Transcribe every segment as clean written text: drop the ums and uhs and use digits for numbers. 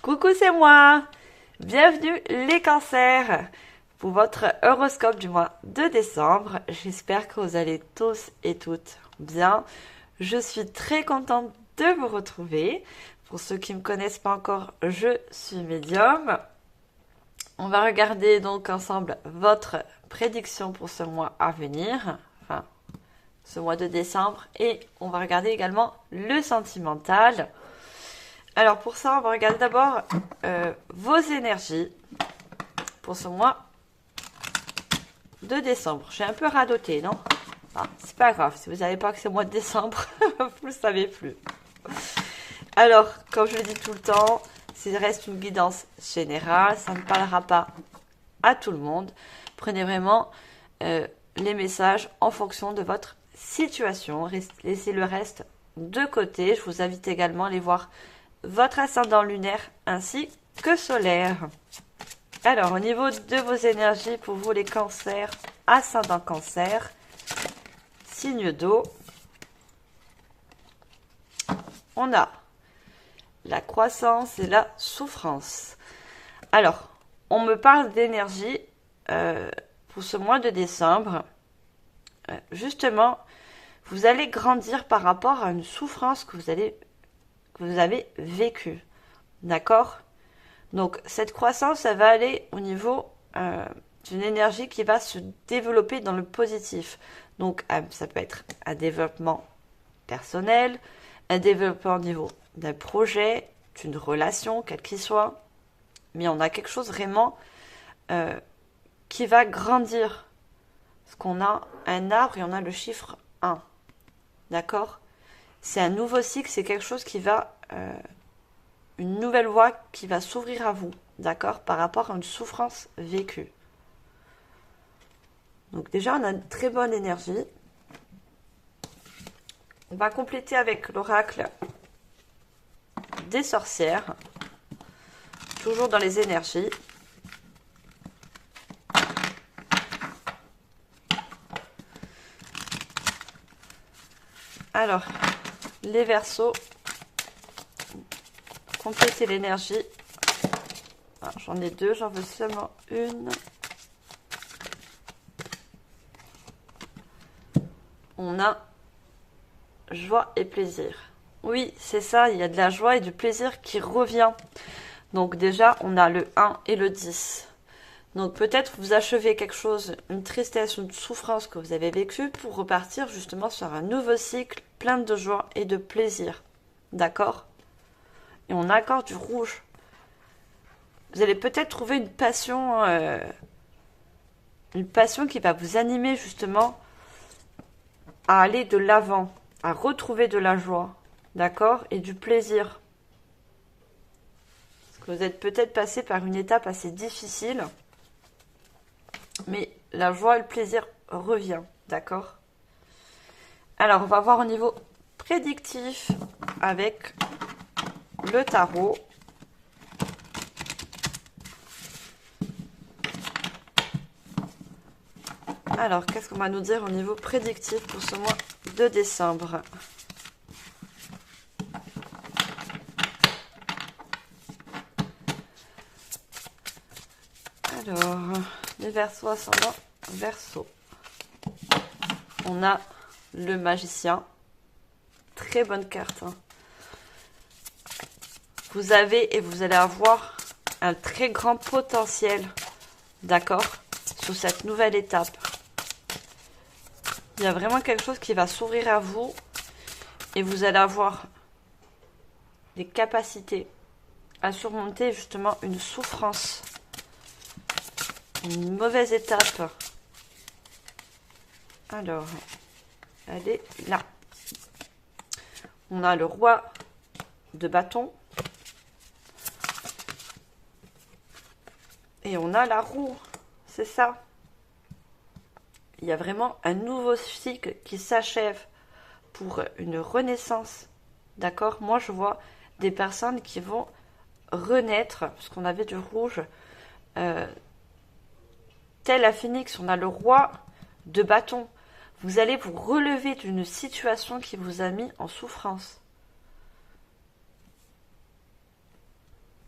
Coucou, c'est moi. Bienvenue les cancers pour votre horoscope du mois de décembre. J'espère que vous allez tous et toutes bien. Je suis très contente de vous retrouver. Pour ceux qui ne me connaissent pas encore, je suis médium. On va regarder donc ensemble votre prédiction pour ce mois à venir, enfin ce mois de décembre, et on va regarder également le sentimental. Alors pour ça, on va regarder d'abord vos énergies pour ce mois de décembre. J'ai un peu radoté, non? Ah, c'est pas grave, si vous savez pas que c'est le mois de décembre, vous le savez plus. Alors, comme je le dis tout le temps, s'il reste une guidance générale, ça ne parlera pas à tout le monde. Prenez vraiment les messages en fonction de votre situation. Laissez le reste de côté. Je vous invite également à aller voir votre ascendant lunaire ainsi que solaire. Alors, au niveau de vos énergies, pour vous les cancers, ascendant cancer, signe d'eau, on a la croissance et la souffrance. Alors, on me parle d'énergie pour ce mois de décembre. Justement, vous allez grandir par rapport à une souffrance que vous avez vécue. D'accord ? Donc, cette croissance, elle va aller au niveau d'une énergie qui va se développer dans le positif. Donc, ça peut être un développement personnel, un développement au niveau d'un projet, d'une relation, quel qu'il soit. Mais on a quelque chose vraiment qui va grandir. Parce qu'on a un arbre et on a le chiffre 1. D'accord ? C'est un nouveau cycle, c'est quelque chose qui va... une nouvelle voie qui va s'ouvrir à vous. D'accord ? Par rapport à une souffrance vécue. Donc déjà, on a une très bonne énergie. On va compléter avec l'oracle des sorcières. Toujours dans les énergies. Alors, les Verseaux, compléter l'énergie. J'en ai deux, j'en veux seulement une. On a joie et plaisir. Oui, c'est ça, il y a de la joie et du plaisir qui revient. Donc déjà, on a le 1 et le 10. Donc peut-être vous achevez quelque chose, une tristesse, une souffrance que vous avez vécue pour repartir justement sur un nouveau cycle plein de joie et de plaisir. D'accord ? Et on a encore du rouge. Vous allez peut-être trouver une passion qui va vous animer justement à aller de l'avant, à retrouver de la joie, d'accord, et du plaisir. Parce que vous êtes peut-être passé par une étape assez difficile, mais la joie et le plaisir revient, d'accord. Alors, on va voir au niveau prédictif avec le tarot. Alors, qu'est-ce qu'on va nous dire au niveau prédictif pour ce mois de décembre ? Alors, les Verseaux, ascendant Verseau. On a le magicien. Très bonne carte. Hein. Vous avez et vous allez avoir un très grand potentiel, d'accord, sur cette nouvelle étape. Il y a vraiment quelque chose qui va s'ouvrir à vous et vous allez avoir des capacités à surmonter justement une souffrance, une mauvaise étape. Alors, elle est là. On a le roi de bâton et on a la roue, c'est ça. Il y a vraiment un nouveau cycle qui s'achève pour une renaissance. D'accord ? Moi, je vois des personnes qui vont renaître, parce qu'on avait du rouge, tel un phénix. On a le roi de bâton. Vous allez vous relever d'une situation qui vous a mis en souffrance.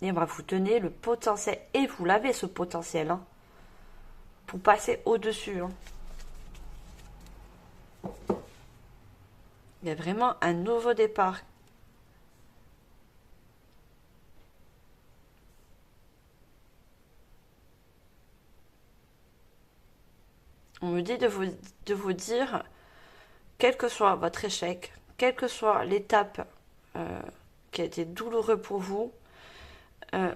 Et on va vous donner le potentiel. Et vous l'avez ce potentiel. Hein, pour passer au-dessus. Hein. Il y a vraiment un nouveau départ. On me dit de vous dire, quel que soit votre échec, quelle que soit l'étape qui a été douloureuse pour vous, on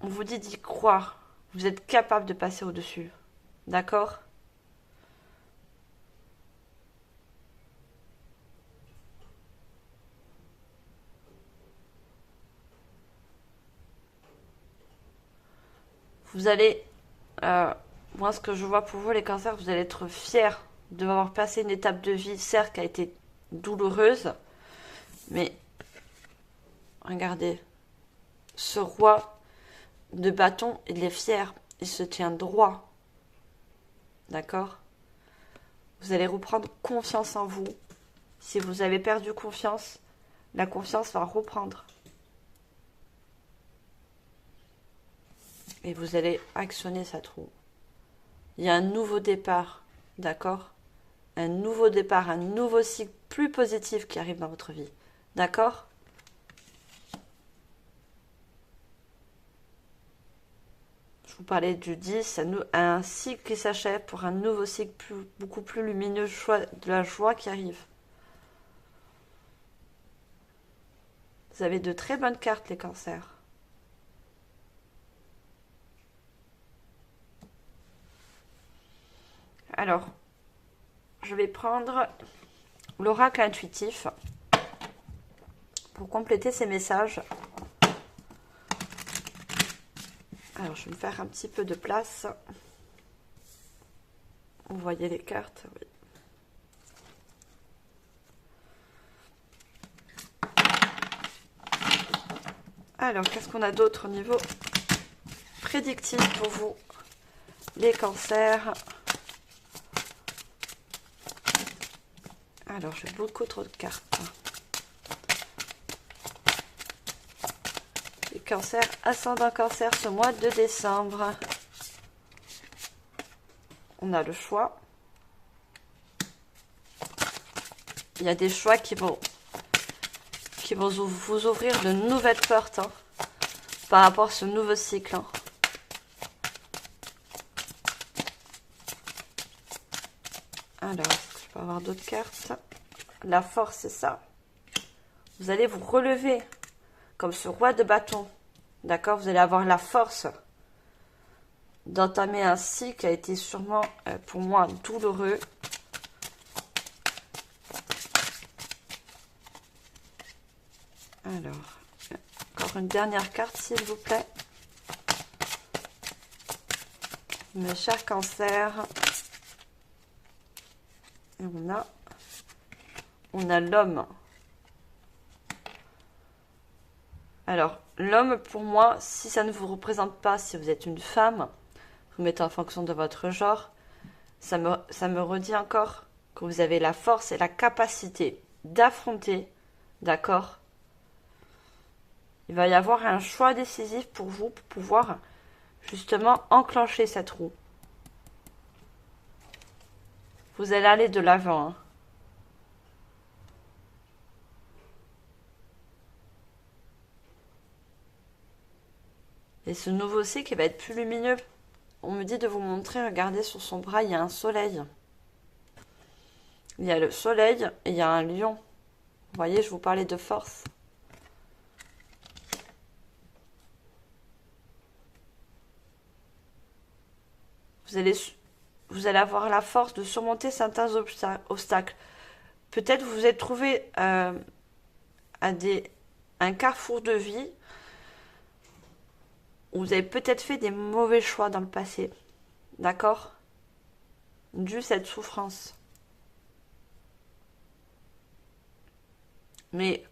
vous dit d'y croire. Vous êtes capable de passer au-dessus. D'accord ? Vous allez, moi ce que je vois pour vous les cancers, vous allez être fiers d'avoir passé une étape de vie, certes qui a été douloureuse, mais regardez, ce roi de bâton, il est fier, il se tient droit, d'accord? Vous allez reprendre confiance en vous. Si vous avez perdu confiance, la confiance va reprendre. Et vous allez actionner cette roue. Il y a un nouveau départ, d'accord? Un nouveau départ, un nouveau cycle plus positif qui arrive dans votre vie, d'accord? Je vous parlais du 10, un cycle qui s'achève pour un nouveau cycle beaucoup plus lumineux, de la joie qui arrive. Vous avez de très bonnes cartes, les cancers. Alors, je vais prendre l'oracle intuitif pour compléter ces messages. Alors, je vais me faire un petit peu de place. Vous voyez les cartes, oui. Alors, qu'est-ce qu'on a d'autre au niveau prédictif pour vous, les cancers? Alors, j'ai beaucoup trop de cartes. Les cancers, ascendant cancer ce mois de décembre. On a le choix. Il y a des choix qui vont vous ouvrir de nouvelles portes hein, par rapport à ce nouveau cycle. Hein. Alors, est-ce que je peux avoir d'autres cartes? La force, c'est ça. Vous allez vous relever comme ce roi de bâton. D'accord? Vous allez avoir la force d'entamer un cycle qui a été sûrement, pour moi, douloureux. Alors, encore une dernière carte, s'il vous plaît. Mes chers cancers. Et on a l'homme. Alors, l'homme, pour moi, si ça ne vous représente pas, si vous êtes une femme, vous mettez en fonction de votre genre, ça me redit encore que vous avez la force et la capacité d'affronter, d'accord? Il va y avoir un choix décisif pour vous, pour pouvoir justement enclencher cette roue. Vous allez aller de l'avant. Hein. Et ce nouveau cycle va être plus lumineux. On me dit de vous montrer, regardez sur son bras, il y a un soleil. Il y a le soleil et il y a un lion. Vous voyez, je vous parlais de force. Vous allez avoir la force de surmonter certains obstacles. Peut-être vous vous êtes trouvé à un carrefour de vie où vous avez peut-être fait des mauvais choix dans le passé. D'accord? Dû à cette souffrance. Mais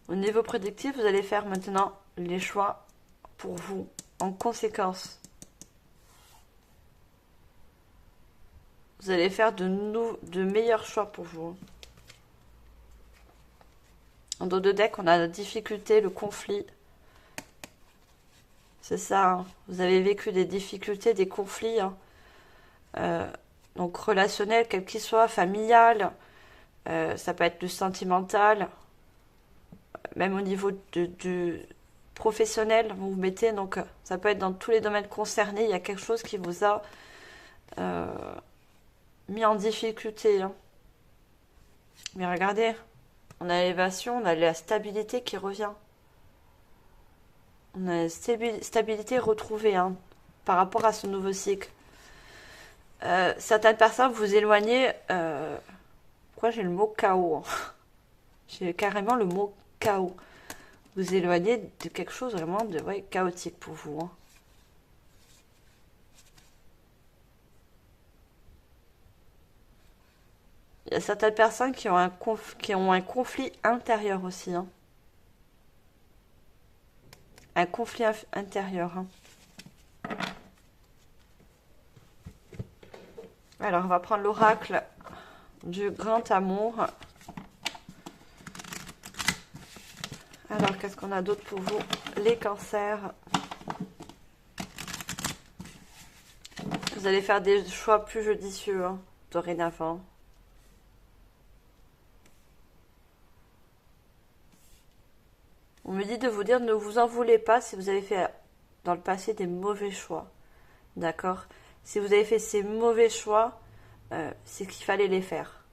au niveau prédictif, vous allez faire maintenant les choix pour vous, en conséquence. Vous allez faire de meilleurs choix pour vous. En dos de deck, on a la difficulté, le conflit. C'est ça, hein. Vous avez vécu des difficultés, des conflits, hein. Donc relationnels, quel qu'il soit, familial, ça peut être du sentimental, même au niveau du professionnel, vous vous mettez, donc ça peut être dans tous les domaines concernés, il y a quelque chose qui vous a mis en difficulté, hein. Mais regardez, on a l'élévation, on a la stabilité qui revient. On a la stabilité retrouvée, hein, par rapport à ce nouveau cycle. Certaines personnes vous éloignez. Pourquoi j'ai le mot chaos, hein. J'ai carrément le mot chaos. Vous éloignez de quelque chose vraiment de chaotique pour vous, hein. Il y a certaines personnes qui ont un conflit intérieur aussi, hein. Un conflit intérieur, hein. Alors, on va prendre l'oracle du grand amour. Alors, qu'est-ce qu'on a d'autre pour vous, les cancers? Vous allez faire des choix plus judicieux, hein, dorénavant. On me dit de vous dire, ne vous en voulez pas si vous avez fait dans le passé des mauvais choix. D'accord? Si vous avez fait ces mauvais choix, c'est qu'il fallait les faire.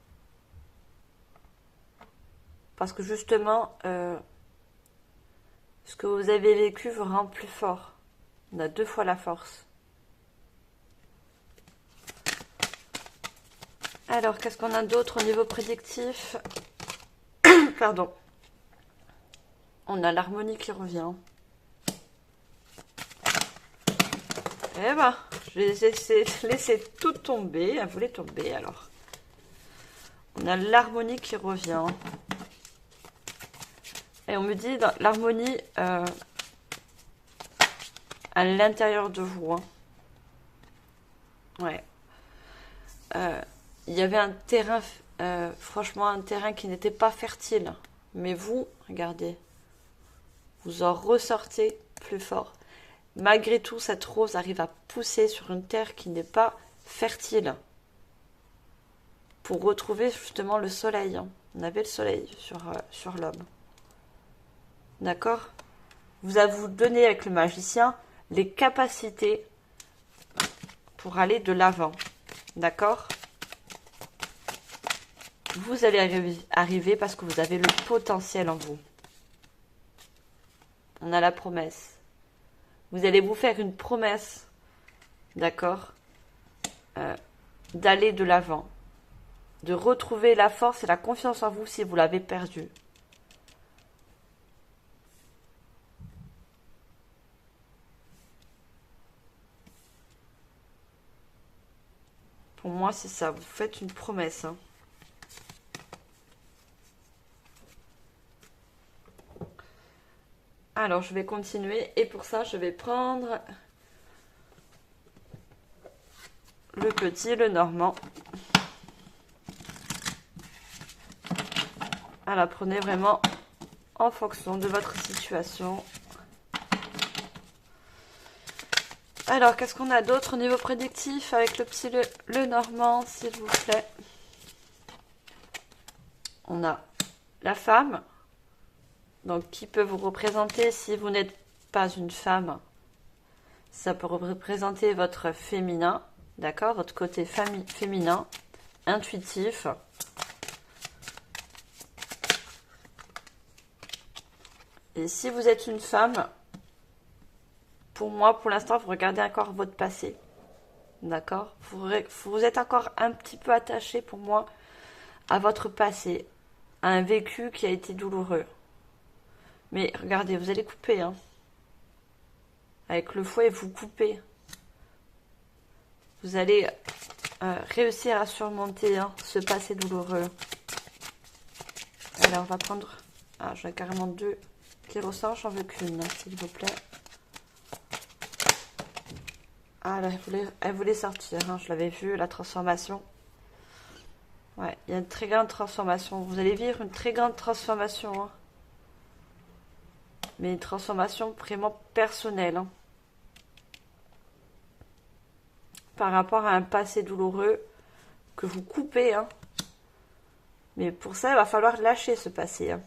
Parce que justement, ce que vous avez vécu vous rend plus fort. On a 2 fois la force. Alors, qu'est-ce qu'on a d'autre au niveau prédictif? Pardon. On a l'harmonie qui revient. Eh ben, je vais laisser tout tomber. Elle voulait tomber, alors. On a l'harmonie qui revient. Et on me dit l'harmonie à l'intérieur de vous, hein. Ouais. Il y avait un terrain, franchement, un terrain qui n'était pas fertile. Mais vous, regardez, vous en ressortez plus fort. Malgré tout, cette rose arrive à pousser sur une terre qui n'est pas fertile. Pour retrouver justement le soleil, hein. On avait le soleil sur l'homme. D'accord? Vous allez vous donner avec le magicien les capacités pour aller de l'avant. D'accord? Vous allez arriver parce que vous avez le potentiel en vous. On a la promesse. Vous allez vous faire une promesse, d'accord, d'aller de l'avant, de retrouver la force et la confiance en vous si vous l'avez perdue. Pour moi, c'est ça. Vous faites une promesse, hein. Alors, je vais continuer. Et pour ça, je vais prendre le petit, le normand. Alors, prenez vraiment en fonction de votre situation. Alors, qu'est-ce qu'on a d'autre au niveau prédictif avec le petit, le normand, s'il vous plaît? On a la femme. Donc, qui peut vous représenter si vous n'êtes pas une femme? Ça peut représenter votre féminin, d'accord? Votre côté féminin, intuitif. Et si vous êtes une femme, pour moi, pour l'instant, vous regardez encore votre passé. D'accord? Vous êtes encore un petit peu attaché, pour moi, à votre passé, à un vécu qui a été douloureux. Mais regardez, vous allez couper, hein. Avec le fouet, vous coupez. Vous allez réussir à surmonter, hein, ce passé douloureux. Alors, on va prendre... Ah, j'en ai carrément 2 qui ressortent, j'en veux qu'une, hein, s'il vous plaît. Ah, là, elle voulait sortir, hein, je l'avais vu, la transformation. Ouais, il y a une très grande transformation. Vous allez vivre une très grande transformation, hein. Mais une transformation vraiment personnelle, hein. par rapport à un passé douloureux que vous coupez. Hein. Mais pour ça, il va falloir lâcher ce passé. Hein,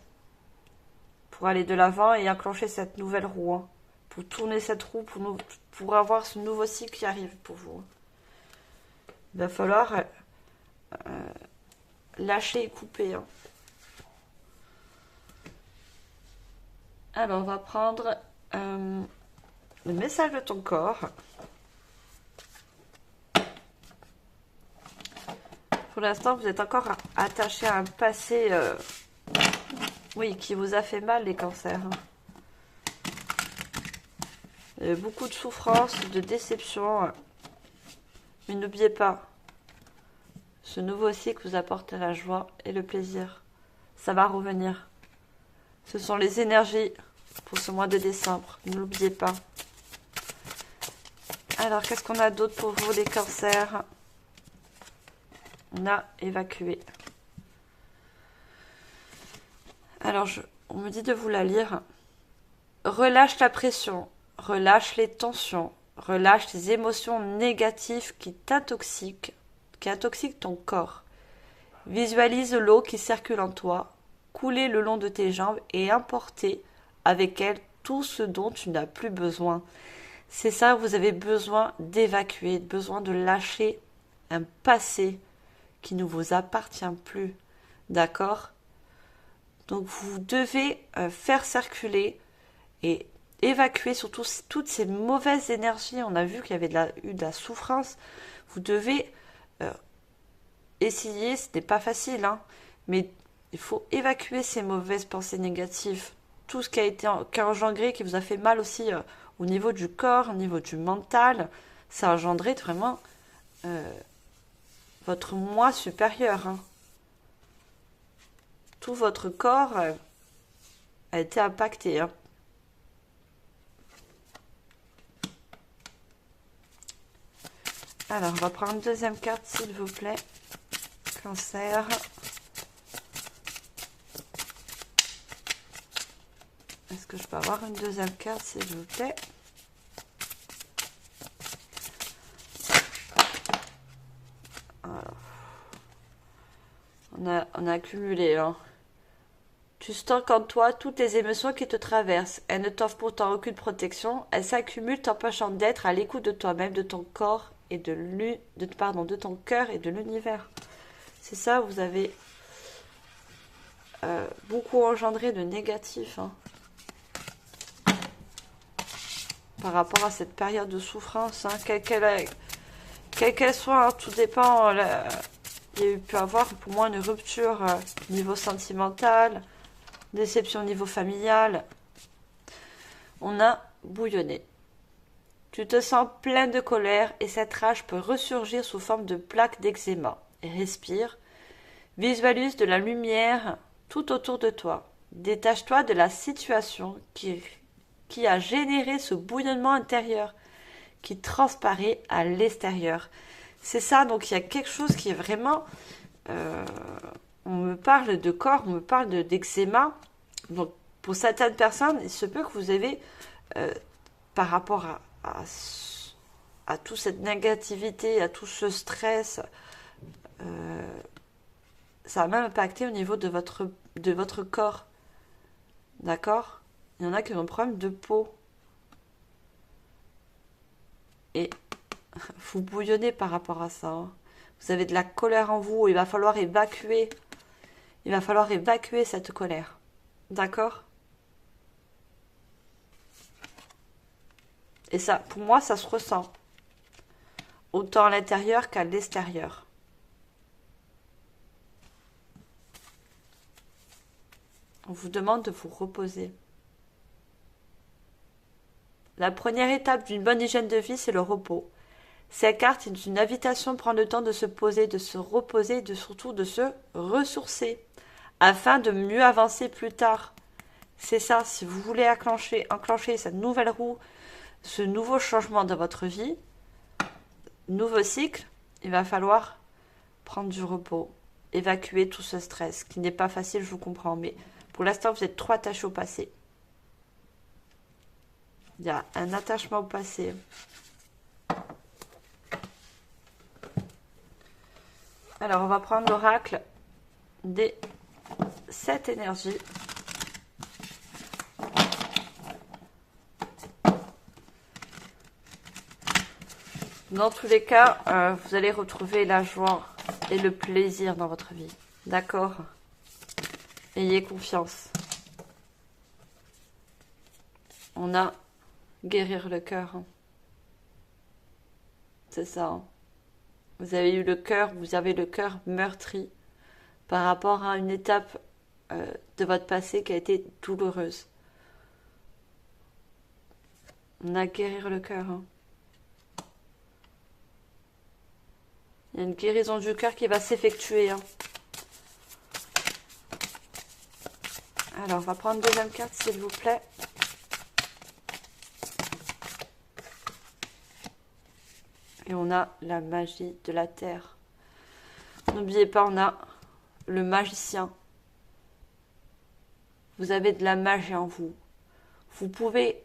pour aller de l'avant et enclencher cette nouvelle roue. Hein, pour tourner cette roue, pour avoir ce nouveau cycle qui arrive pour vous. Il va falloir lâcher et couper. Hein. Alors, on va prendre le message de ton corps. Pour l'instant, vous êtes encore attaché à un passé oui, qui vous a fait mal, les cancers. Beaucoup de souffrance, de déception. Mais n'oubliez pas, ce nouveau cycle vous apporte la joie et le plaisir. Ça va revenir. Ce sont les énergies pour ce mois de décembre. Ne l'oubliez pas. Alors, qu'est-ce qu'on a d'autre pour vous, les cancers? On a évacué. Alors, on me dit de vous la lire. Relâche la pression, relâche les tensions, relâche les émotions négatives qui t'intoxiquent, qui intoxiquent ton corps. Visualise l'eau qui circule en toi, couler le long de tes jambes et emporter avec elle tout ce dont tu n'as plus besoin. C'est ça, vous avez besoin d'évacuer, besoin de lâcher un passé qui ne vous appartient plus. D'accord? Donc vous devez faire circuler et évacuer surtout toutes ces mauvaises énergies. On a vu qu'il y avait eu de la souffrance. Vous devez essayer, ce n'est pas facile, hein, mais il faut évacuer ces mauvaises pensées négatives. Tout ce qui a engendré, qui vous a fait mal aussi au niveau du corps, au niveau du mental, ça a engendré vraiment votre moi supérieur. Hein. Tout votre corps a été impacté. Hein. Alors, on va prendre une deuxième carte, s'il vous plaît. Cancer. Est-ce que je peux avoir une deuxième carte, s'il vous plaît? Alors, on a accumulé. Hein. Tu stockes en toi toutes les émotions qui te traversent. Elles ne t'offrent pourtant aucune protection. Elles s'accumulent t'empêchant d'être à l'écoute de toi-même, de ton corps et de ton cœur et de l'univers. C'est ça, vous avez beaucoup engendré de négatif. Hein. Par rapport à cette période de souffrance, hein, quelle qu'elle soit, hein, tout dépend. Il y a pu avoir pour moi une rupture au niveau sentimental, déception au niveau familial. On a bouillonné. Tu te sens plein de colère et cette rage peut ressurgir sous forme de plaques d'eczéma. Respire. Visualise de la lumière tout autour de toi. Détache-toi de la situation qui a généré ce bouillonnement intérieur qui transparaît à l'extérieur. C'est ça, donc il y a quelque chose qui est vraiment... on me parle de corps, on me parle d'eczéma. Donc pour certaines personnes, il se peut que vous avez, par rapport à toute cette négativité, à tout ce stress, ça a même impacté au niveau de votre corps. D'accord? Il y en a qui ont un problème de peau. Et vous bouillonnez par rapport à ça. Hein. Vous avez de la colère en vous. Il va falloir évacuer. Il va falloir évacuer cette colère. D'accord? Et ça, pour moi, ça se ressent. Autant à l'intérieur qu'à l'extérieur. On vous demande de vous reposer. La première étape d'une bonne hygiène de vie, c'est le repos. Cette carte est une invitation à prendre le temps de se poser, de se reposer, surtout de se ressourcer, afin de mieux avancer plus tard. C'est ça, si vous voulez enclencher cette nouvelle roue, ce nouveau changement dans votre vie, nouveau cycle, il va falloir prendre du repos, évacuer tout ce stress, qui n'est pas facile, je vous comprends, mais pour l'instant, vous êtes trop attaché au passé. Il y a un attachement au passé. Alors, on va prendre l'oracle des 7 énergies. Dans tous les cas, vous allez retrouver la joie et le plaisir dans votre vie. D'accord? Ayez confiance. On a guérir le cœur. C'est ça. Hein. Vous avez eu le cœur, vous avez le cœur meurtri par rapport à une étape de votre passé qui a été douloureuse. On a guérir le cœur. Hein. Il y a une guérison du cœur qui va s'effectuer. Hein. Alors, on va prendre une deuxième carte, s'il vous plaît. Et on a la magie de la terre. N'oubliez pas, on a le magicien. Vous avez de la magie en vous. Vous pouvez...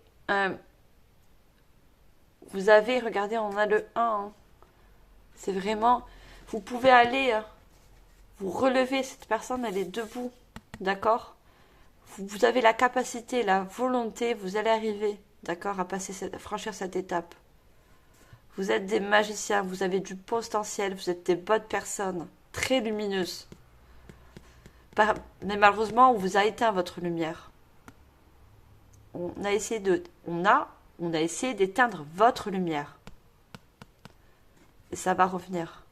vous avez, regardez, on a le 1. Hein. C'est vraiment... Vous pouvez aller... vous relever, cette personne, elle est debout. D'accord? Vous avez la capacité, la volonté, vous allez arriver, d'accord, à franchir cette étape. Vous êtes des magiciens, vous avez du potentiel, vous êtes des bonnes personnes, très lumineuses. Mais malheureusement, on vous a éteint votre lumière. On a essayé d'éteindre votre lumière. Et ça va revenir.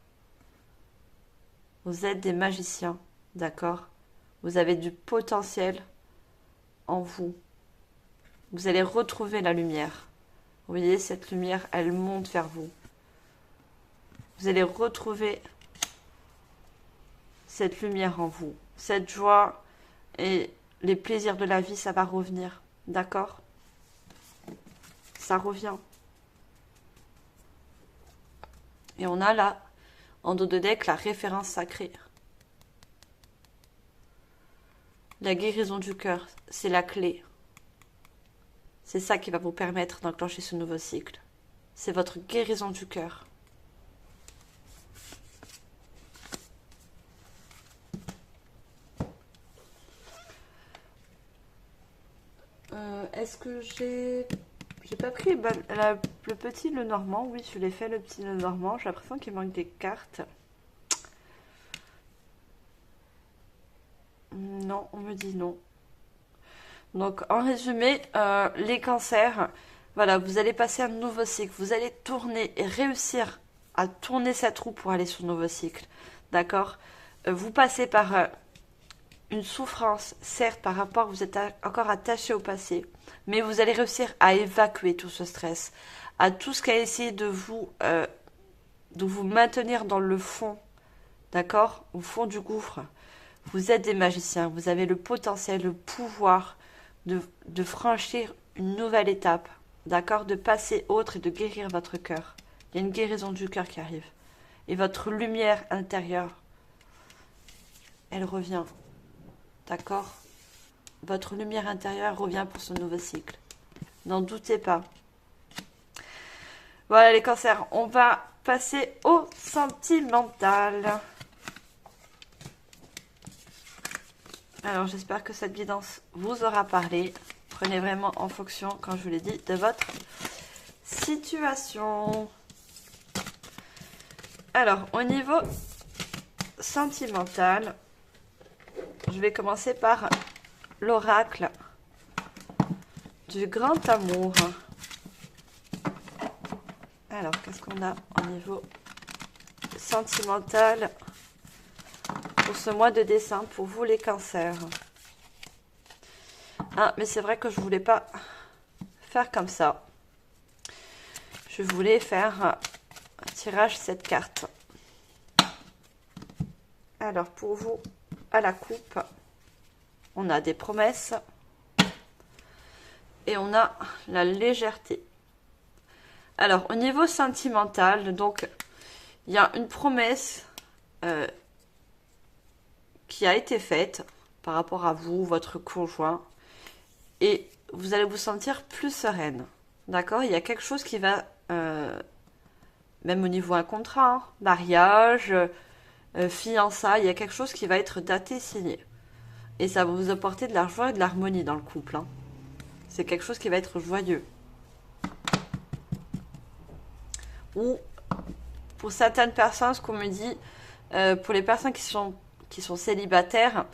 Vous êtes des magiciens, d'accord? Vous avez du potentiel en vous. Vous allez retrouver la lumière. Vous voyez, cette lumière, elle monte vers vous. Vous allez retrouver cette lumière en vous. Cette joie et les plaisirs de la vie, ça va revenir. D'accord? Ça revient. Et on a là, en dos de deck, la référence sacrée. La guérison du cœur, c'est la clé. C'est ça qui va vous permettre d'enclencher ce nouveau cycle. C'est votre guérison du cœur. Est-ce que j'ai pas pris le petit le normand? Oui, je l'ai fait le petit le normand. J'ai l'impression qu'il manque des cartes. Non, on me dit non. Donc, en résumé, les cancers, voilà, vous allez passer un nouveau cycle. Vous allez tourner et réussir à tourner cette roue pour aller sur le nouveau cycle. D'accord? Vous passez par une souffrance, certes, par rapport, vous êtes encore attaché au passé, mais vous allez réussir à évacuer tout ce stress, à tout ce qui a essayé de vous maintenir dans le fond, d'accord? Au fond du gouffre. Vous êtes des magiciens, vous avez le potentiel, le pouvoir de franchir une nouvelle étape, d'accord? De passer autre et de guérir votre cœur. Il y a une guérison du cœur qui arrive. Et votre lumière intérieure, elle revient, d'accord? Votre lumière intérieure revient pour ce nouveau cycle. N'en doutez pas. Voilà les cancers, on va passer au sentimental. Alors j'espère que cette guidance vous aura parlé. Prenez vraiment en fonction, comme je vous l'ai dit, de votre situation. Alors au niveau sentimental, je vais commencer par l'oracle du grand amour. Alors qu'est-ce qu'on a au niveau sentimental pour ce mois de décembre, pour vous les cancers? Ah, mais c'est vrai que je voulais pas faire comme ça. Je voulais faire un tirage cette carte. Alors, pour vous, à la coupe, on a des promesses et on a la légèreté. Alors, au niveau sentimental, donc, il y a une promesse qui a été faite par rapport à vous, votre conjoint, et vous allez vous sentir plus sereine. D'accord? Il y a quelque chose qui va, même au niveau un contrat, hein, mariage, fiançailles, il y a quelque chose qui va être daté, signé. Et ça va vous apporter de l'argent et de l'harmonie dans le couple. Hein. C'est quelque chose qui va être joyeux. Ou pour certaines personnes, ce qu'on me dit, pour les personnes qui sont célibataires,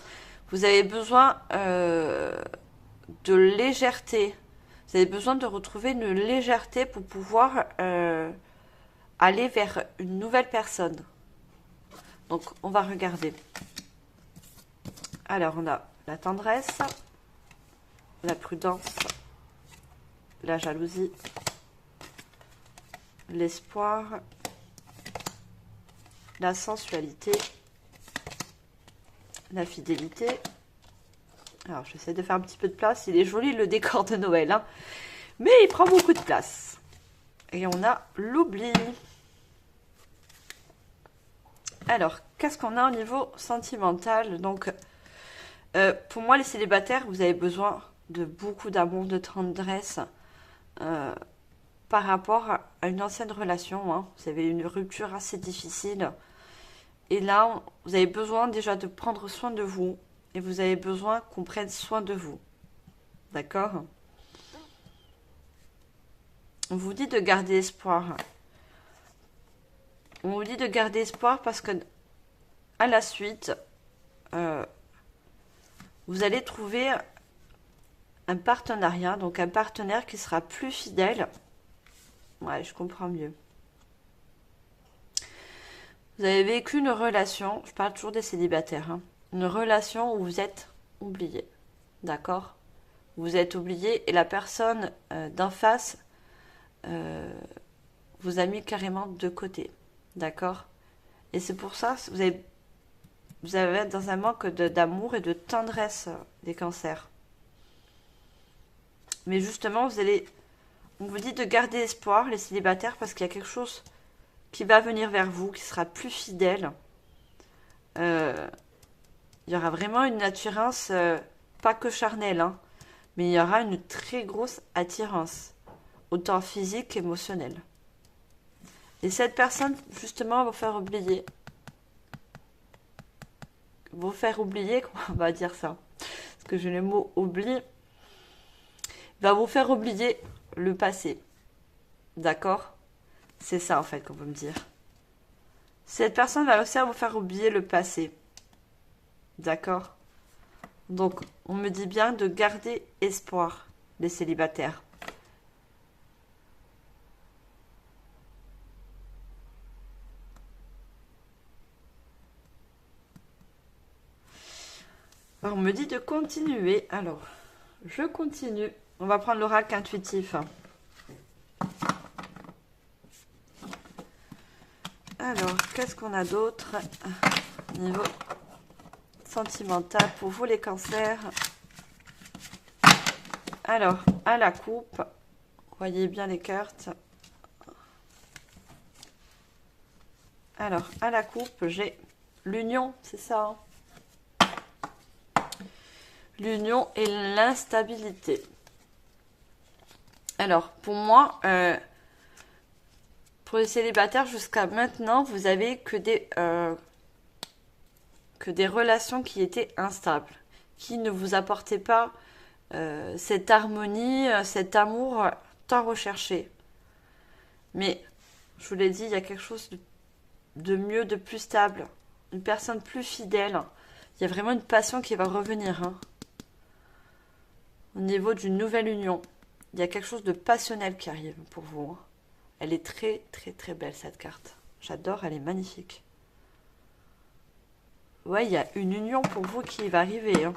vous avez besoin de légèreté. Vous avez besoin de retrouver une légèreté pour pouvoir aller vers une nouvelle personne. Donc, on va regarder. Alors, on a la tendresse, la prudence, la jalousie, l'espoir, la sensualité, la fidélité. Alors, j'essaie de faire un petit peu de place. Il est joli le décor de Noël, hein, mais il prend beaucoup de place. Et on a l'oubli. Alors, qu'est-ce qu'on a au niveau sentimental? Donc, pour moi, les célibataires, vous avez besoin de beaucoup d'amour, de tendresse par rapport à une ancienne relation. Hein. Vous avez une rupture assez difficile. Et là, vous avez besoin déjà de prendre soin de vous. Et vous avez besoin qu'on prenne soin de vous. D'accord? On vous dit de garder espoir. On vous dit de garder espoir parce que à la suite, vous allez trouver un partenariat, donc un partenaire qui sera plus fidèle. Ouais, je comprends mieux. Vous avez vécu une relation, je parle toujours des célibataires, hein, une relation où vous êtes oublié, d'accord? Vous êtes oublié et la personne d'en face vous a mis carrément de côté, d'accord? Et c'est pour ça que vous allez être dans un manque d'amour et de tendresse des cancers. Mais justement, on vous dit de garder espoir, les célibataires, parce qu'il y a quelque chose qui va venir vers vous, qui sera plus fidèle. Il y aura vraiment une attirance, pas que charnelle, hein, mais il y aura une très grosse attirance, autant physique qu'émotionnelle. Et cette personne, justement, va vous faire oublier. Vous faire oublier, on va dire ça, parce que j'ai le mot oubli, va vous faire oublier le passé. D'accord? C'est ça, en fait, qu'on veut me dire. Cette personne va aussi vous faire oublier le passé. D'accord? Donc, on me dit bien de garder espoir, les célibataires. Alors, on me dit de continuer. Alors, je continue. On va prendre l'oracle intuitif. Alors, qu'est-ce qu'on a d'autre niveau sentimental pour vous les cancers? Alors, à la coupe, voyez bien les cartes. Alors, à la coupe, j'ai l'union, c'est ça, hein? L'union et l'instabilité. Alors, pour moi, pour les célibataires, jusqu'à maintenant, vous avez que des relations qui étaient instables, qui ne vous apportaient pas cette harmonie, cet amour tant recherché. Mais, je vous l'ai dit, il y a quelque chose de mieux, de plus stable, une personne plus fidèle. Il y a vraiment une passion qui va revenir, hein. Au niveau d'une nouvelle union, il y a quelque chose de passionnel qui arrive pour vous, hein. Elle est très, très, très belle, cette carte. J'adore, elle est magnifique. Ouais, il y a une union pour vous qui va arriver, hein.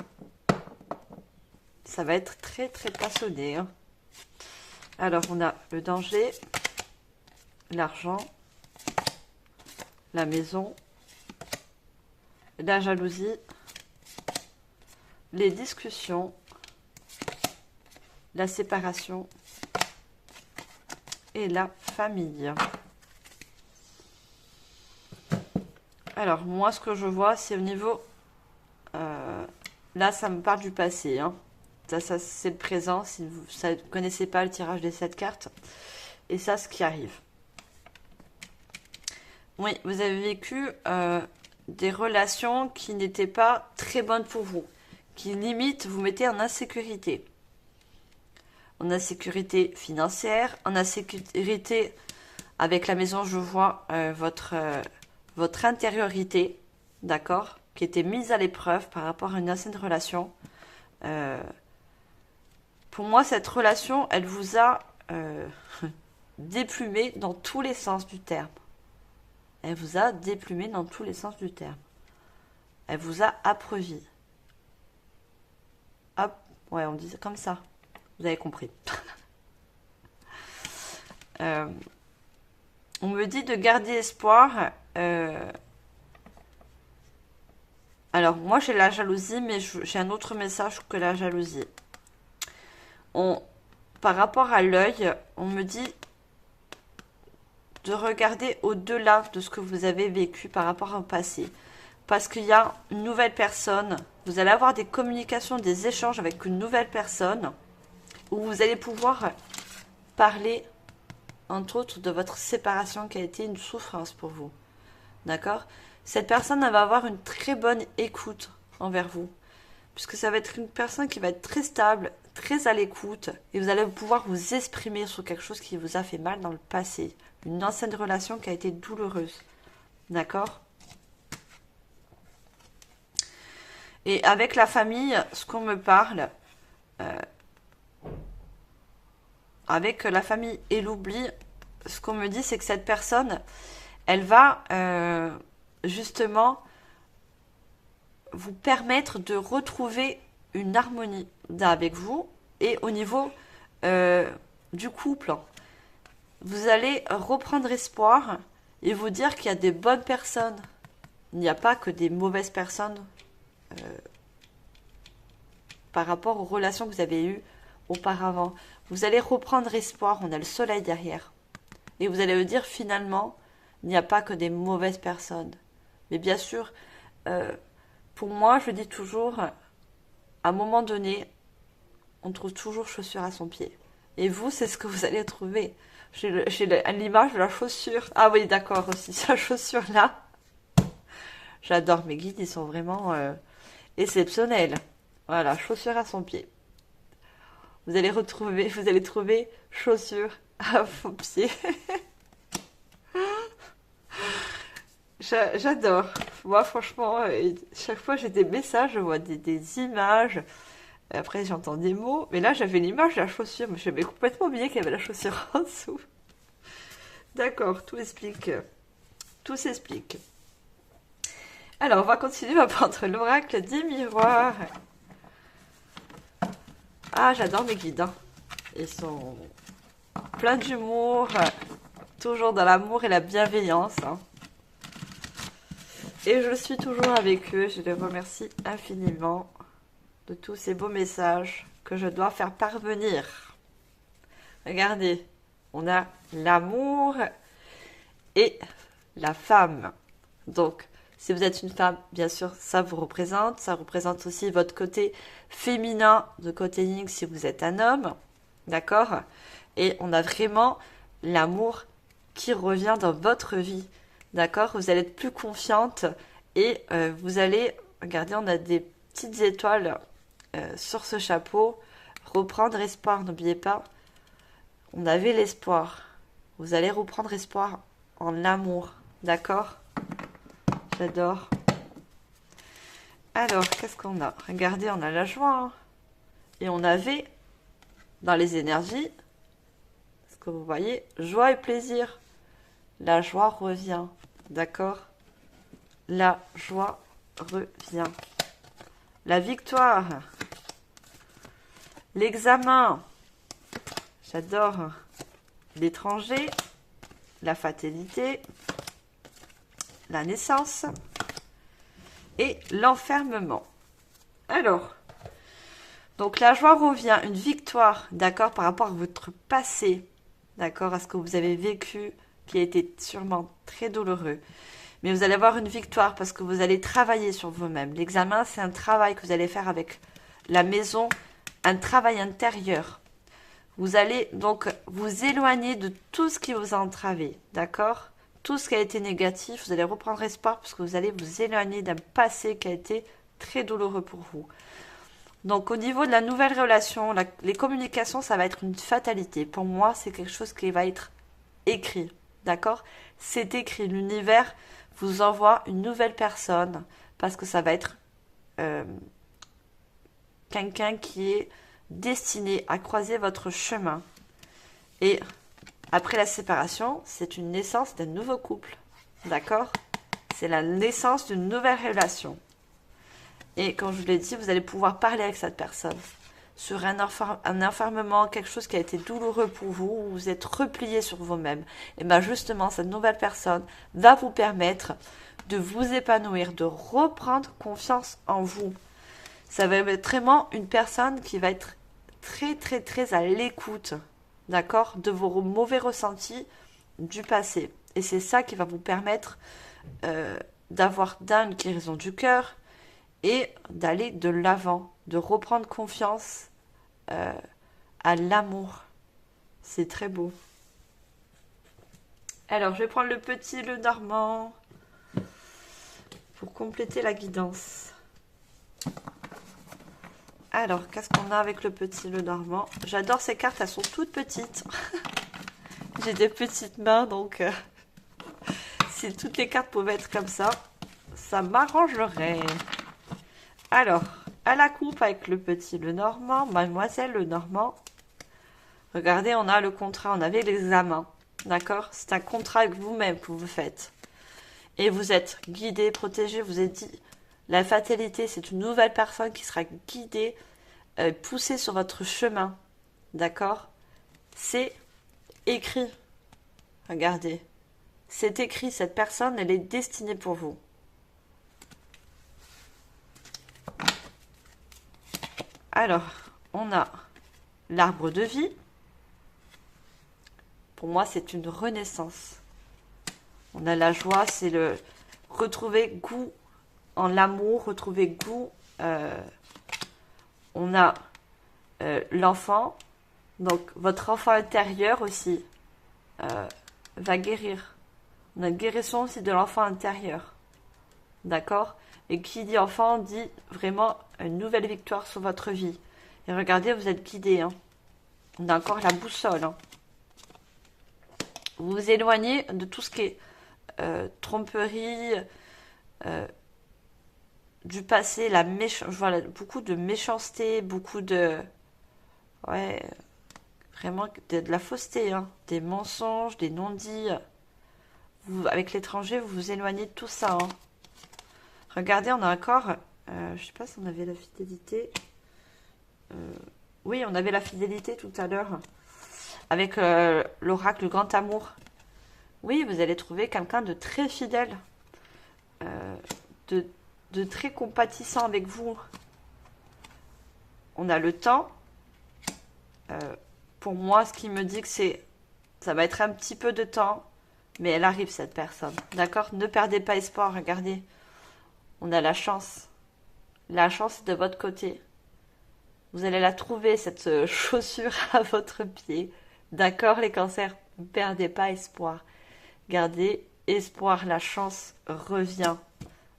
Ça va être très, très passionné, hein. Alors, on a le danger, l'argent, la maison, la jalousie, les discussions, la séparation et la famille. Alors, moi, ce que je vois, c'est au niveau... là, ça me parle du passé, hein. Ça c'est le présent, si vous ne connaissez pas le tirage des 7 cartes. Et ça, ce qui arrive. Oui, vous avez vécu des relations qui n'étaient pas très bonnes pour vous, qui limite vous mettez en insécurité. En insécurité financière, en insécurité avec la maison, je vois votre intériorité, d'accord, qui était mise à l'épreuve par rapport à une ancienne relation. Pour moi, cette relation, elle vous a déplumé dans tous les sens du terme. Elle vous a déplumé dans tous les sens du terme. Elle vous a appreuvi. Hop, ouais, on dit comme ça. Vous avez compris. On me dit de garder espoir. Alors, moi, j'ai la jalousie, mais j'ai un autre message que la jalousie. Par rapport à l'œil, on me dit de regarder au-delà de ce que vous avez vécu par rapport au passé. Parce qu'il y a une nouvelle personne. Vous allez avoir des communications, des échanges avec une nouvelle personne où vous allez pouvoir parler, entre autres, de votre séparation qui a été une souffrance pour vous. D'accord? Cette personne, elle va avoir une très bonne écoute envers vous. Puisque ça va être une personne qui va être très stable, très à l'écoute. Et vous allez pouvoir vous exprimer sur quelque chose qui vous a fait mal dans le passé. Une ancienne relation qui a été douloureuse. D'accord? Et avec la famille, ce qu'on me parle, avec la famille et l'oubli, ce qu'on me dit, c'est que cette personne, elle va justement vous permettre de retrouver une harmonie avec vous et au niveau du couple. Vous allez reprendre espoir et vous dire qu'il y a des bonnes personnes. Il n'y a pas que des mauvaises personnes par rapport aux relations que vous avez eues auparavant. Vous allez reprendre espoir, on a le soleil derrière. Et vous allez vous dire finalement, il n'y a pas que des mauvaises personnes. Mais bien sûr, pour moi, je dis toujours, à un moment donné, on trouve toujours chaussure à son pied. Et vous, c'est ce que vous allez trouver. J'ai l'image de la chaussure. Ah oui, d'accord, aussi, cette chaussure-là. J'adore mes guides, ils sont vraiment exceptionnels. Voilà, chaussure à son pied. Vous allez trouver chaussure à vos pieds. J'adore. Moi, franchement, chaque fois j'ai des messages, je vois des images. Après, j'entends des mots. Mais là, j'avais l'image de la chaussure. Mais j'avais complètement oublié qu'il y avait la chaussure en dessous. D'accord, tout explique. Tout s'explique. Alors, on va continuer. On va prendre l'oracle des miroirs. Ah, j'adore mes guides. Hein. Ils sont pleins d'humour. Toujours dans l'amour et la bienveillance. Hein. Et je suis toujours avec eux. Je les remercie infiniment de tous ces beaux messages que je dois faire parvenir. Regardez, on a l'amour et la femme. Donc, si vous êtes une femme, bien sûr, ça vous représente. Ça représente aussi votre côté féminin de côté yin si vous êtes un homme. D'accord? Et on a vraiment l'amour qui revient dans votre vie. D'accord? Vous allez être plus confiante et vous allez... Regardez, on a des petites étoiles sur ce chapeau. Reprendre espoir, n'oubliez pas. On avait l'espoir. Vous allez reprendre espoir en l'amour. D'accord? J'adore. Alors, qu'est-ce qu'on a? Regardez, on a la joie. Hein. Et on avait, dans les énergies, ce que vous voyez, joie et plaisir. La joie revient. D'accord? La joie revient. La victoire. L'examen. J'adore. L'étranger. La fatalité. La naissance. Et l'enfermement. Alors, donc la joie revient, une victoire, d'accord, par rapport à votre passé, d'accord, à ce que vous avez vécu, qui a été sûrement très douloureux. Mais vous allez avoir une victoire parce que vous allez travailler sur vous-même. L'examen, c'est un travail que vous allez faire avec la maison, un travail intérieur. Vous allez donc vous éloigner de tout ce qui vous a entravé, d'accord? tout ce qui a été négatif, vous allez reprendre espoir parce que vous allez vous éloigner d'un passé qui a été très douloureux pour vous. Donc au niveau de la nouvelle relation, les communications, ça va être une fatalité. Pour moi, c'est quelque chose qui va être écrit, d'accord? C'est écrit. L'univers vous envoie une nouvelle personne parce que ça va être quelqu'un qui est destiné à croiser votre chemin. Et après la séparation, c'est une naissance d'un nouveau couple, d'accord? C'est la naissance d'une nouvelle relation. Et comme je vous l'ai dit, vous allez pouvoir parler avec cette personne sur un enfermement, quelque chose qui a été douloureux pour vous, où vous êtes replié sur vous-même. Et bien justement, cette nouvelle personne va vous permettre de vous épanouir, de reprendre confiance en vous. Ça va être vraiment une personne qui va être très très très à l'écoute, d'accord, de vos mauvais ressentis du passé. Et c'est ça qui va vous permettre d'avoir une guérison du cœur, et d'aller de l'avant, de reprendre confiance à l'amour. C'est très beau. Alors, je vais prendre le petit, le normand, pour compléter la guidance. Alors, qu'est-ce qu'on a avec le petit, le normand? J'adore ces cartes, elles sont toutes petites. J'ai des petites mains, donc si toutes les cartes pouvaient être comme ça m'arrangerait. Alors, à la coupe avec le petit le normand, mademoiselle le normand. Regardez, on a le contrat, on avait l'examen. D'accord? C'est un contrat avec vous-même que vous faites. Et vous êtes guidé, protégé, vous êtes dit, la fatalité, c'est une nouvelle personne qui sera guidée, poussée sur votre chemin. D'accord? C'est écrit. Regardez. C'est écrit, cette personne, elle est destinée pour vous. Alors, on a l'arbre de vie. Pour moi, c'est une renaissance. On a la joie, c'est le retrouver goût en l'amour, retrouver goût. On a l'enfant. Donc, votre enfant intérieur aussi va guérir. On a une guérison aussi de l'enfant intérieur. D'accord? Et qui dit enfant dit vraiment une nouvelle victoire sur votre vie. Et regardez, vous êtes guidé. Hein. On a encore la boussole. Hein. Vous vous éloignez de tout ce qui est tromperie, du passé, voilà, beaucoup de méchanceté, beaucoup de... Ouais, vraiment de la fausseté, hein, des mensonges, des non-dits. Avec l'étranger, vous vous éloignez de tout ça. Hein. Regardez, on a encore... je sais pas si on avait la fidélité. Oui, on avait la fidélité tout à l'heure. Avec l'oracle, le grand amour. Oui, vous allez trouver quelqu'un de très fidèle. De très compatissant avec vous. On a le temps. Pour moi, ce qui me dit que ça va être un petit peu de temps. Mais elle arrive, cette personne. D'accord? Ne perdez pas espoir, regardez. On a la chance. La chance est de votre côté. Vous allez la trouver, cette chaussure à votre pied. D'accord, les cancers? Ne perdez pas espoir. Gardez espoir, la chance revient.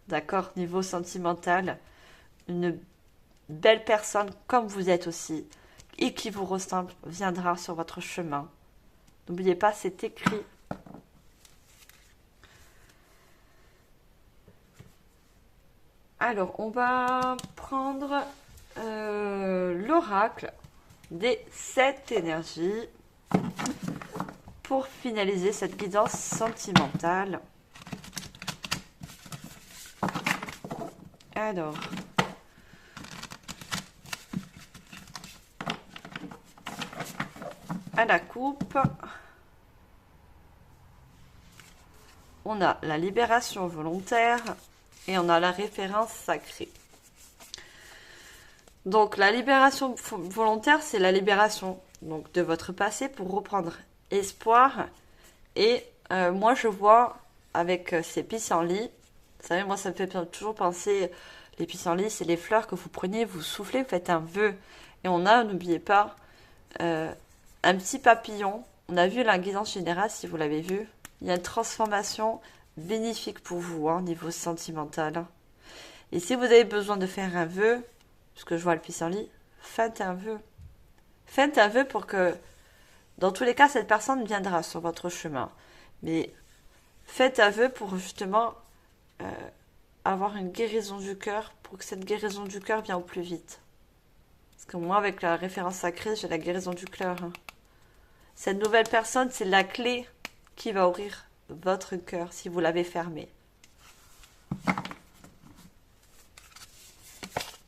D'accord? Niveau sentimental, une belle personne comme vous êtes aussi, et qui vous ressemble, viendra sur votre chemin. N'oubliez pas, c'est écrit. Alors, on va prendre l'oracle des 7 énergies pour finaliser cette guidance sentimentale. Alors, à la coupe, on a la libération volontaire et on a la référence sacrée. Donc la libération volontaire, c'est la libération donc, de votre passé pour reprendre espoir. Et moi, je vois avec ces pissenlits, vous savez, moi, ça me fait toujours penser, les pissenlits, c'est les fleurs que vous prenez, vous soufflez, vous faites un vœu. Et on a, n'oubliez pas, un petit papillon. On a vu la guidance générale, si vous l'avez vu. Il y a une transformation bénéfique pour vous, hein, au niveau sentimental. Et si vous avez besoin de faire un vœu, parce que je vois le pissenlit, faites un vœu. Faites un vœu pour que, dans tous les cas, cette personne viendra sur votre chemin. Mais faites un vœu pour justement avoir une guérison du cœur, pour que cette guérison du cœur vienne au plus vite. Parce que moi, avec la référence sacrée, j'ai la guérison du cœur. Hein. Cette nouvelle personne, c'est la clé qui va ouvrir votre cœur si vous l'avez fermé.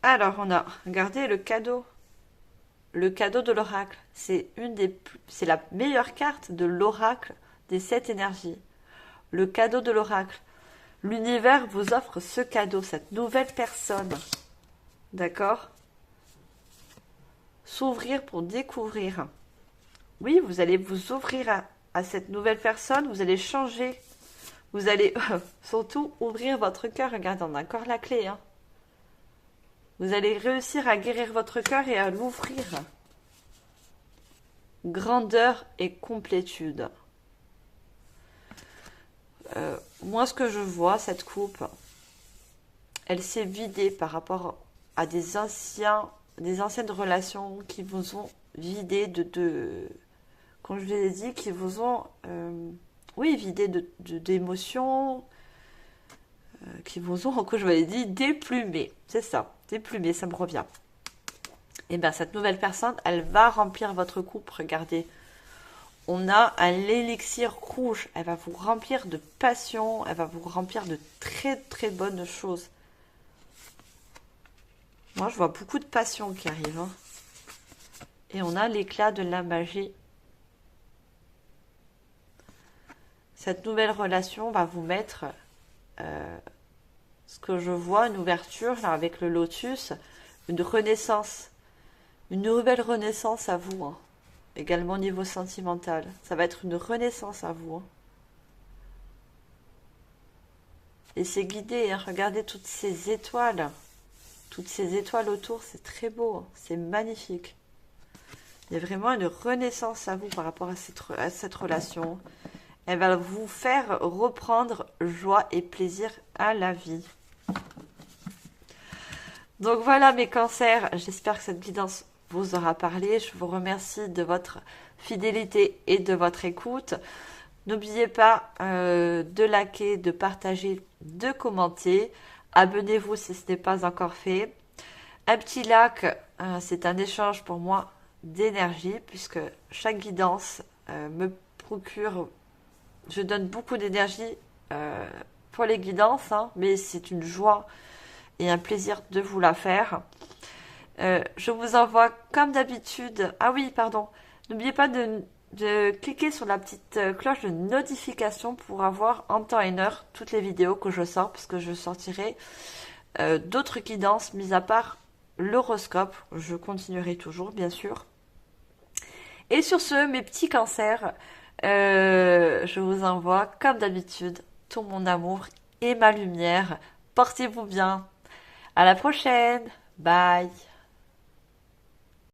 Alors, on a, regardez le cadeau. Le cadeau de l'oracle. C'est la meilleure carte de l'oracle des 7 énergies. Le cadeau de l'oracle. L'univers vous offre ce cadeau, cette nouvelle personne. D'accord? S'ouvrir pour découvrir. Oui, vous allez vous ouvrir à cette nouvelle personne, vous allez changer. Vous allez surtout ouvrir votre cœur. Regardez, on a encore la clé. Hein. Vous allez réussir à guérir votre cœur et à l'ouvrir. Grandeur et complétude. Moi, ce que je vois, cette coupe, elle s'est vidée par rapport à des anciennes relations qui vous ont vidé comme je vous l'ai dit, qui vous ont, vidé d'émotions, qui vous ont, comme je vous l'ai dit, déplumé. C'est ça, déplumé, ça me revient. Et bien, cette nouvelle personne, elle va remplir votre coupe. Regardez, on a un élixir rouge. Elle va vous remplir de passion, elle va vous remplir de très très bonnes choses. Moi, je vois beaucoup de passion qui arrive. Hein. Et on a l'éclat de la magie. Cette nouvelle relation va vous mettre, ce que je vois, une ouverture là, avec le lotus, une renaissance. Une nouvelle renaissance à vous. Hein. Également au niveau sentimental. Ça va être une renaissance à vous. Hein. Et c'est guidé. Hein. Regardez toutes ces étoiles. Toutes ces étoiles autour. C'est très beau. Hein. C'est magnifique. Il y a vraiment une renaissance à vous par rapport à cette relation. Elle va vous faire reprendre joie et plaisir à la vie. Donc voilà mes cancers. J'espère que cette guidance vous aura parlé. Je vous remercie de votre fidélité et de votre écoute. N'oubliez pas de liker, de partager, de commenter. Abonnez-vous si ce n'est pas encore fait. Un petit like, c'est un échange pour moi d'énergie puisque chaque guidance me procure, je donne beaucoup d'énergie pour les guidances, hein, mais c'est une joie et un plaisir de vous la faire. Je vous envoie comme d'habitude. Ah oui, pardon. N'oubliez pas de cliquer sur la petite cloche de notification pour avoir en temps et en heure toutes les vidéos que je sors, parce que je sortirai d'autres guidances, mis à part l'horoscope. Je continuerai toujours, bien sûr. Et sur ce, mes petits cancers, je vous envoie comme d'habitude tout mon amour et ma lumière. Portez-vous bien. À la prochaine. Bye.